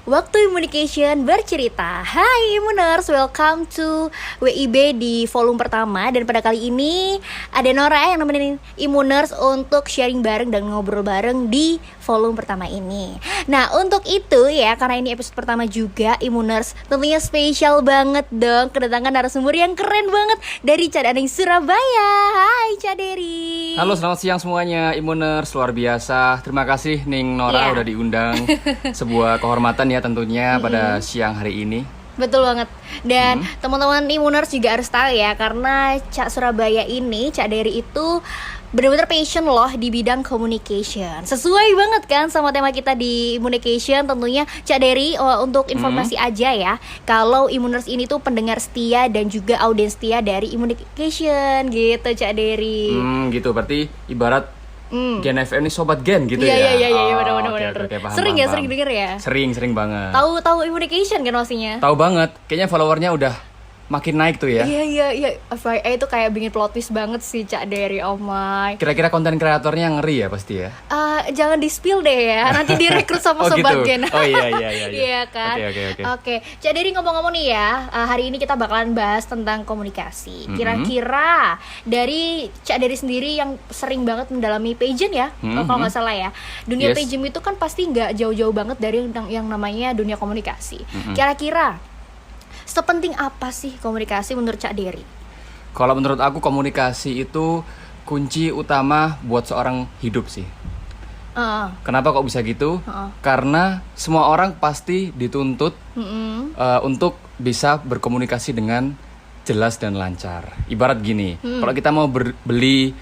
Waktu Immunication bercerita. Hai Immuners, welcome to WIB di volume pertama. Dan pada kali ini ada Nora yang nemenin Immuners untuk sharing bareng dan ngobrol bareng di volume pertama ini. Nah untuk itu ya, karena ini episode pertama juga, Immuners tentunya spesial banget dong kedatangan narasumber yang keren banget dari Cadering Surabaya. Hai Caderi. Halo, selamat siang semuanya Immuners, luar biasa. Terima kasih Ning Nora udah diundang. Sebuah kehormatan ya tentunya pada siang hari ini. Betul banget. Dan teman-teman Immuners juga harus tahu ya, karena Cak Surabaya ini, Cak Dery itu benar-benar passion loh di bidang communication. Sesuai banget kan sama tema kita di Immunication. Tentunya Cak Dery, untuk informasi aja ya, kalau Immuners ini tuh pendengar setia dan juga audiens setia dari Immunication gitu Cak Dery. Gitu, berarti ibarat Gen FM ini sobat Gen gitu ya. ya. Iya, benar-benar. Sering paham. denger ya? Sering banget. Tahu Immunication kan maksudnya? Tahu banget. Kayaknya followernya udah makin naik tuh ya. Iya. FYI itu kayak bikin plot twist banget sih Cak Dery, oh my. Kira-kira konten kreatornya ngeri ya pasti ya. Jangan di-spill deh ya. Nanti direkrut sama sobat gitu. Gen. Oh iya. Iya kan. Oke. Cak Dery, ngomong-ngomong nih ya, hari ini kita bakalan bahas tentang komunikasi. Kira-kira dari Cak Dery sendiri yang sering banget mendalami pageant ya, kalau nggak salah ya. Dunia pageant itu kan pasti nggak jauh-jauh banget dari yang namanya dunia komunikasi. Kira-kira sepenting apa sih komunikasi menurut Cak Dery? Kalau menurut aku komunikasi itu kunci utama buat seorang hidup sih. Kenapa kok bisa gitu? Karena semua orang pasti dituntut untuk bisa berkomunikasi dengan jelas dan lancar. Ibarat gini, kalau kita mau beli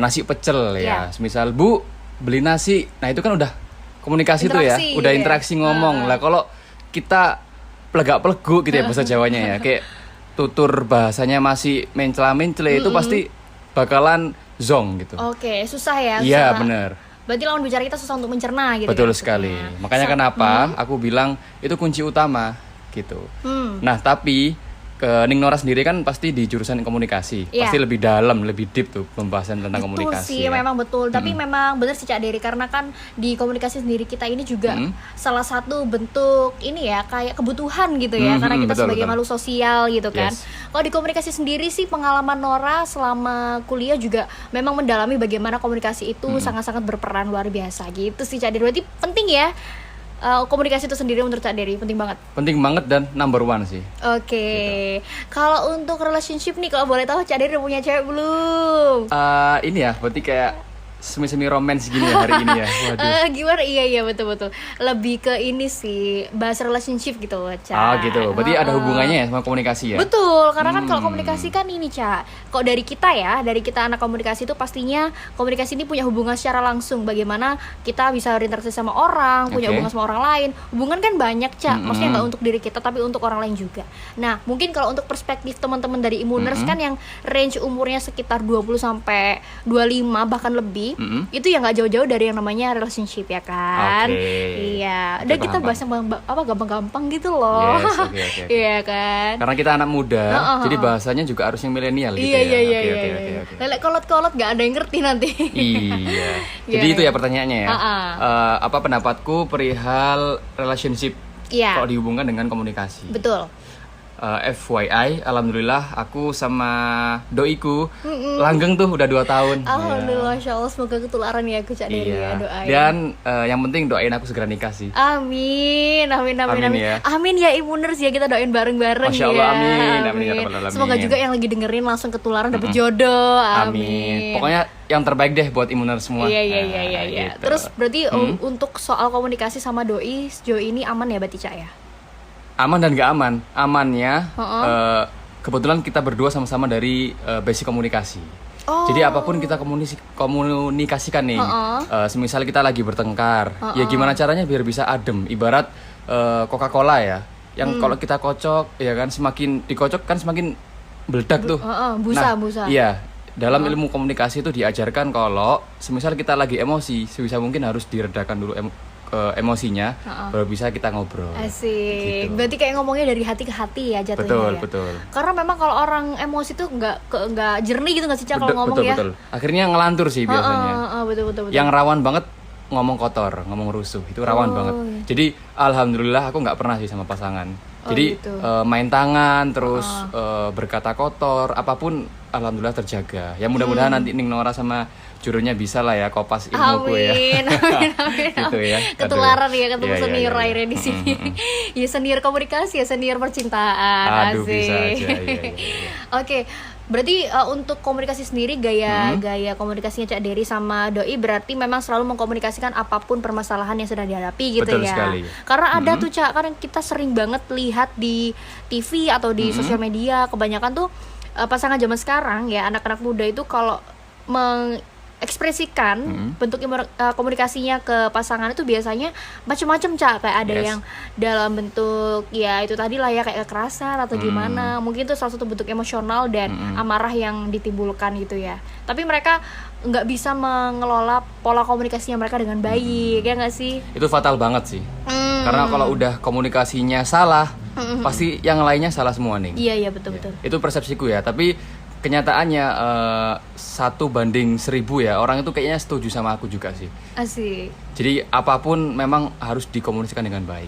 nasi pecel ya, misal Bu beli nasi, nah itu kan udah komunikasi tuh ya, udah interaksi ngomong. Lah kalau kita pelegak-pelegu gitu ya bahasa Jawanya ya, kayak tutur bahasanya masih mencela-mencela, itu pasti bakalan zong gitu. Oke, susah ya. Iya benar. Berarti lawan bicara kita susah untuk mencerna gitu. Betul sekali. Makanya kenapa aku bilang itu kunci utama gitu. Nah tapi Ning Nora sendiri kan pasti di jurusan komunikasi, pasti lebih dalam, lebih deep tuh pembahasan tentang komunikasi. Itu sih ya. memang betul, tapi memang benar sih Cak Dery, karena kan di komunikasi sendiri kita ini juga salah satu bentuk ini ya, kayak kebutuhan gitu ya, karena kita sebagai makhluk sosial gitu kan. Kalau di komunikasi sendiri sih, pengalaman Nora selama kuliah juga memang mendalami bagaimana komunikasi itu sangat-sangat berperan luar biasa gitu sih Cak Dery. Berarti penting ya. Komunikasi itu sendiri menurut Cak Dery penting banget. Penting banget dan number one sih. Oke. Kalau untuk relationship nih, kalau boleh tahu Cak Dery udah punya cewek belum? Ini ya, berarti kayak semi romance gini ya hari ini ya. Waduh. Gimana? Iya betul. Lebih ke ini sih, bahas relationship gitu Cak. Gitu. Berarti ada hubungannya ya sama komunikasi ya? Betul, karena kan kalau komunikasi kan ini Cak, kok dari kita anak komunikasi itu pastinya komunikasi ini punya hubungan secara langsung. Bagaimana kita bisa berinteraksi sama orang, punya hubungan sama orang lain. Hubungan kan banyak Cak, maksudnya nggak untuk diri kita tapi untuk orang lain juga. Nah mungkin kalau untuk perspektif teman-teman dari Immuners kan yang range umurnya sekitar 20 sampai 25 bahkan lebih, itu ya nggak jauh-jauh dari yang namanya relationship ya kan. Iya, udah kita bahas yang gampang-gampang gitu loh. Yes, Iya kan, karena kita anak muda, jadi bahasanya juga harus yang milenial gitu ya. Iya. Lelek kolot-kolot nggak ada yang ngerti nanti. Iya. Jadi itu ya pertanyaannya ya. Apa pendapatku perihal relationship kalau dihubungkan dengan komunikasi? Betul. FYI, alhamdulillah aku sama doiku langgeng tuh udah 2 tahun. Alhamdulillah, Masya Allah, semoga ketularan ya aku Cak Dery ya, doain. Dan yang penting doain aku segera nikah sih. Amin. Ya. Amin ya Immuners ya, kita doain bareng-bareng ya. Masya Allah, amin ya rabbal alamin. Semoga juga yang lagi dengerin langsung ketularan dapet jodoh. Amin. Pokoknya yang terbaik deh buat Immuners semua. Iya. Gitu. Terus berarti untuk soal komunikasi sama doi sejauh ini aman ya berarti Cak ya? Aman dan gak aman. Amannya kebetulan kita berdua sama-sama dari basic komunikasi. Jadi apapun kita komunikasikan nih, semisal kita lagi bertengkar, ya gimana caranya biar bisa adem. Ibarat Coca-Cola ya, yang kalau kita kocok, ya kan semakin dikocok kan semakin meledak tuh. Busa. Iya, dalam ilmu komunikasi itu diajarkan kalau semisal kita lagi emosi, sebisa mungkin harus diredakan dulu emosinya, baru bisa kita ngobrol. Asik. Gitu. Berarti kayak ngomongnya dari hati ke hati ya jatuhnya. Betul. Karena memang kalau orang emosi tuh nggak jernih gitu nggak sih Cak kalau ngomong ya. Betul. Akhirnya ngelantur sih biasanya. Betul. Yang rawan banget ngomong kotor, ngomong rusuh, itu rawan banget. Jadi alhamdulillah aku nggak pernah sih sama pasangan. Jadi gitu. Main tangan terus berkata kotor, apapun alhamdulillah terjaga. Ya mudah-mudahan nanti Ning Nora sama Jurunya bisa lah ya kopas ilmuku ya. Amin. Gitu ya. Ketularan ya ketemu Iya, senior iya. akhirnya di sini. Ya senior komunikasi ya senior percintaan. Aduh, asik. bisa aja. Iya. Oke. Berarti untuk komunikasi sendiri gaya komunikasinya Cak Dery sama Doi berarti memang selalu mengkomunikasikan apapun permasalahan yang sedang dihadapi gitu. Betul ya. sekali. Karena ada tuh Cak, kan kita sering banget lihat di TV atau di sosial media, kebanyakan tuh pasangan zaman sekarang ya, anak-anak muda itu kalau mengekspresikan bentuk komunikasinya ke pasangan itu biasanya macam-macam Cak, kayak ada yang dalam bentuk ya itu tadi lah ya kayak kekerasan atau gimana, mungkin itu salah satu bentuk emosional dan amarah yang ditimbulkan gitu ya, tapi mereka nggak bisa mengelola pola komunikasinya mereka dengan baik, ya nggak sih? Itu fatal banget sih, karena kalau udah komunikasinya salah pasti yang lainnya salah semua nih. Iya betul. Itu persepsiku ya, tapi kenyataannya 1:1000 ya, orang itu kayaknya setuju sama aku juga sih. Asik. Jadi apapun memang harus dikomunikasikan dengan baik.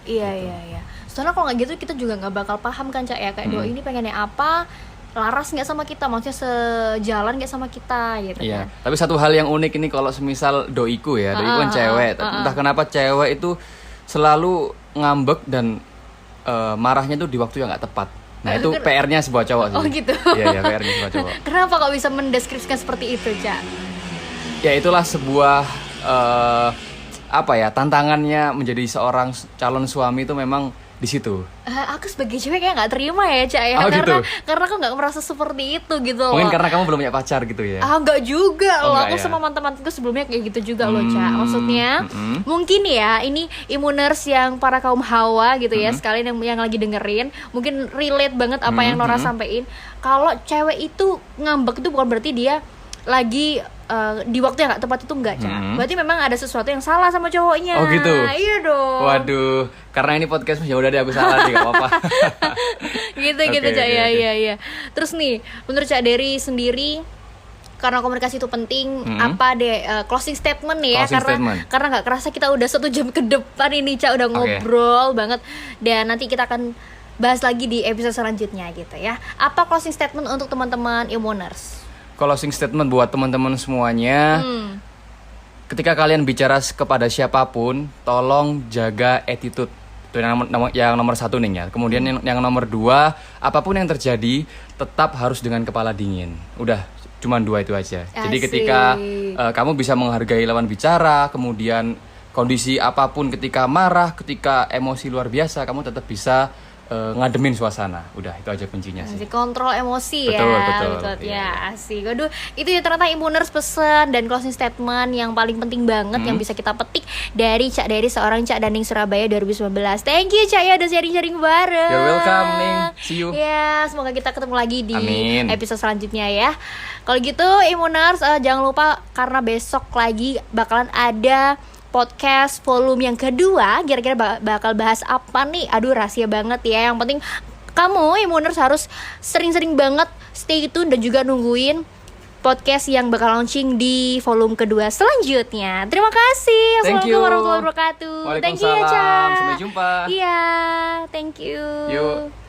Iya. Soalnya kalau nggak gitu kita juga nggak bakal paham kan Cak ya, kayak Doi ini pengennya apa, laras nggak sama kita, maksudnya sejalan nggak sama kita gitu Iya. kan. Tapi satu hal yang unik ini kalau semisal doiku kan cewek, entah kenapa cewek itu selalu ngambek dan marahnya tuh di waktu yang nggak tepat. Nah itu PR-nya sebuah cowok sih. Oh gitu. Iya PR-nya sebuah cowok. Kenapa kok bisa mendeskripsikan seperti itu Cak? Ya itulah sebuah tantangannya menjadi seorang calon suami itu memang di situ. Aku sebagai cewek kayak nggak terima ya Cak ya, karena aku nggak merasa seperti itu gitu loh. Mungkin karena kamu belum punya pacar gitu ya? Nggak juga loh, aku ya? sama mantan-mantanku sebelumnya kayak gitu juga loh Cak. Maksudnya mungkin ya ini Imuners yang para kaum hawa gitu ya, sekalian yang lagi dengerin mungkin relate banget apa yang Nora sampein. Kalau cewek itu ngambek itu bukan berarti dia lagi di waktu yang gak tepat, itu enggak Cak. Berarti memang ada sesuatu yang salah sama cowoknya. Oh gitu? Iya dong. Waduh, karena ini podcast ya udah deh aku salah deh, gak apa-apa. gitu Cak. Iya. Terus nih, menurut Cak Dery sendiri, karena komunikasi itu penting, apa deh closing statement nih ya, karena nggak kerasa kita udah 1 jam ke depan ini Cak, udah ngobrol banget, dan nanti kita akan bahas lagi di episode selanjutnya gitu ya. Apa closing statement untuk teman-teman Imuners? Closing statement buat teman-teman semuanya, ketika kalian bicara kepada siapapun, tolong jaga attitude. Itu yang nomor 1 nih ya. Kemudian yang nomor 2, apapun yang terjadi tetap harus dengan kepala dingin. Udah, cuman 2 itu aja. Asik. Jadi ketika kamu bisa menghargai lawan bicara, kemudian kondisi apapun, ketika marah, ketika emosi luar biasa, kamu tetap bisa ngademin suasana. Udah, itu aja kuncinya sih. Kontrol emosi. Betul. Ya, asik. Aduh, itu ya ternyata Imuners pesan dan closing statement yang paling penting banget yang bisa kita petik dari Cak Dery, seorang Cak Daning Surabaya 2019. Thank you Cak ya udah sharing-sharing bareng. You're welcome Ning. See you. Ya, semoga kita ketemu lagi di episode selanjutnya ya. Kalau gitu Imuners jangan lupa, karena besok lagi bakalan ada podcast volume yang kedua, kira-kira bakal bahas apa nih? Aduh, rahasia banget ya. Yang penting kamu Imuners harus sering-sering banget stay tune dan juga nungguin podcast yang bakal launching di volume kedua selanjutnya. Terima kasih. Assalamualaikum warahmatullahi wabarakatuh. Waalaikumsalam. Thank you ya Cak. Sampai jumpa. Iya, thank you. Yuk.